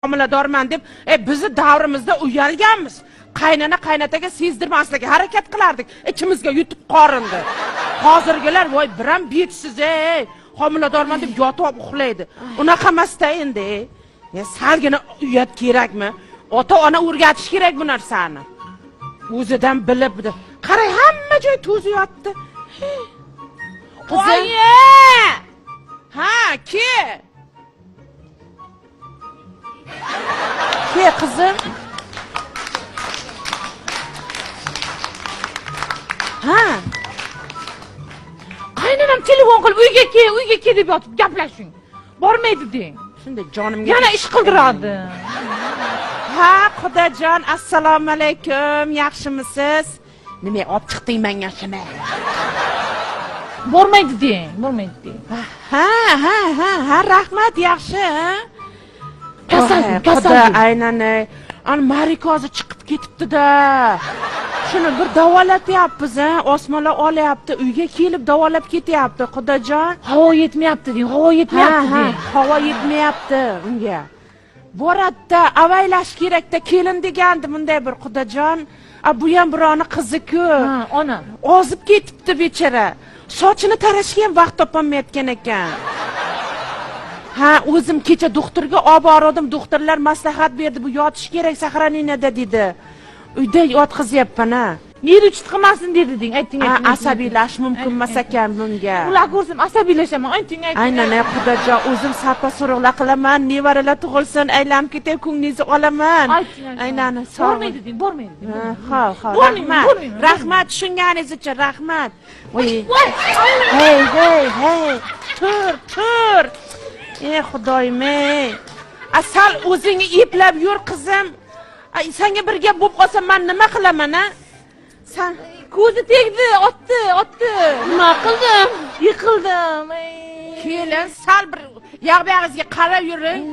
homiladorman deb, bizni davrimizda uyalganmiz. Qaynana qaynataga sezdirmaslikka harakat qilardik. Ichimizga yutib qorindi. Hozirgilar voy biram betsiz, homiladorman deb yotib uxlaydi. Unaqa emasda endi. Salgina uyat kerakmi? Ota-ona o'rgatish kerak bu narsani. O'zidan bilibdi. Qarang, hamma joy to'zib yotdi. Qizim. Ha, ke? Ke qizim? Ha. Qaynonam telefon qilib uyga ke deb yotib gaplashing. Bormaydi deng. Shunda jonimga yana ish qildiradi. Ha, Xudojon, assalomu alaykum. Yaxshimisiz? Nima olib chiqding menga shuni? Bormaydi deng, bormaydi deng. Ha, rahmat, yaxshi, ha? Kasal. Aynan, Marika hozir chiqib ketibdi-da. Shuni bir davolatyapmiz, osmonlar olyapti, uyga kelib davolab ketyapti, Xudojon. Havo yetmayapti deng, havo yetmayapti deng. Havo yetmayapti unga. Boradda, avaylash kerakda, kelin degandi bunday bir Xudojon. Bu ham birovni qizi-ku. Ha, ona. Ozib ketibdi bechara. Sochini tarashga ham vaqt topolmayotgan ekan. Ha, o'zim kecha doktorga olib bordim. Doktorlar maslahat berdi, bu yotish kerak Saxraninada dedi. Uyda yotqizyapman, ha. Yeri chiqmasin dedi deng, ayting. Asabiylash mumkin emas ekan bunga. Ular ko'rsam asabiylashaman, ayting. Aynan, Xudojon, o'zim sarpa so'roqlar qilaman, nevaralar tug'ilsin, aylanib ketib ko'nglingizni olaman. Aynan, bormaydi deng, bormaydi. Ha, rahmat tushunganingiz uchun, rahmat. Voy. Hey, tur. Xudoyim. Asal o'zingni eplab yur, qizim. Senga bir gap bo'lib qolsa, men nima qilaman, ha? Sen ko'zi tegdi, otdi. Nima qildim? Yiqildim. Kelin, sal bir yoq-buyog'ingizga qarab yuring.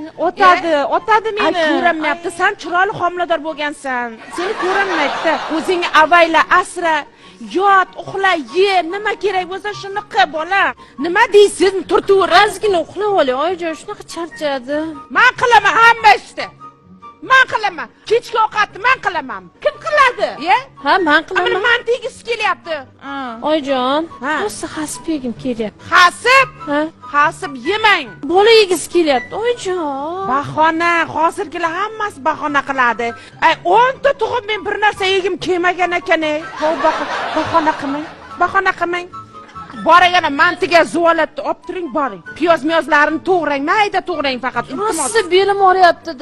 Otadi meni. Ko'rinmayapti. Sen chiroyli homilador bo'lgansan. Seni ko'rinmayapti. O'zingni avayla, asra, yot, uxla, ye, nima kerak bo'lsa shuni qil, bola. Nima deysiz? Turtur. Ozgina uxlab oling, oyijon, shunaqa charchadi. Men qilaman hamma ishni. Men qilaman. Kechki ovqatni men qilaman. Kim qiladi? Ha, men qilaman. Men tegisi kelyapti. Oyijon, o'zi hasib yegim kelyapti. Hasib? Ha? Hasib yemang. Bola yegisi kelyapti, oyijon. Bahona, hozirgilar hammasi bahona qiladi. 10 ta tug'ib men bir narsa yegim kelmagan ekan. Bahona qilmang. Boragana mantiga zuvalatni olib turing, boring. Piyoz-miyozlarini to'g'rang, mayda to'g'rang faqat. Rosa belim og'riyapti.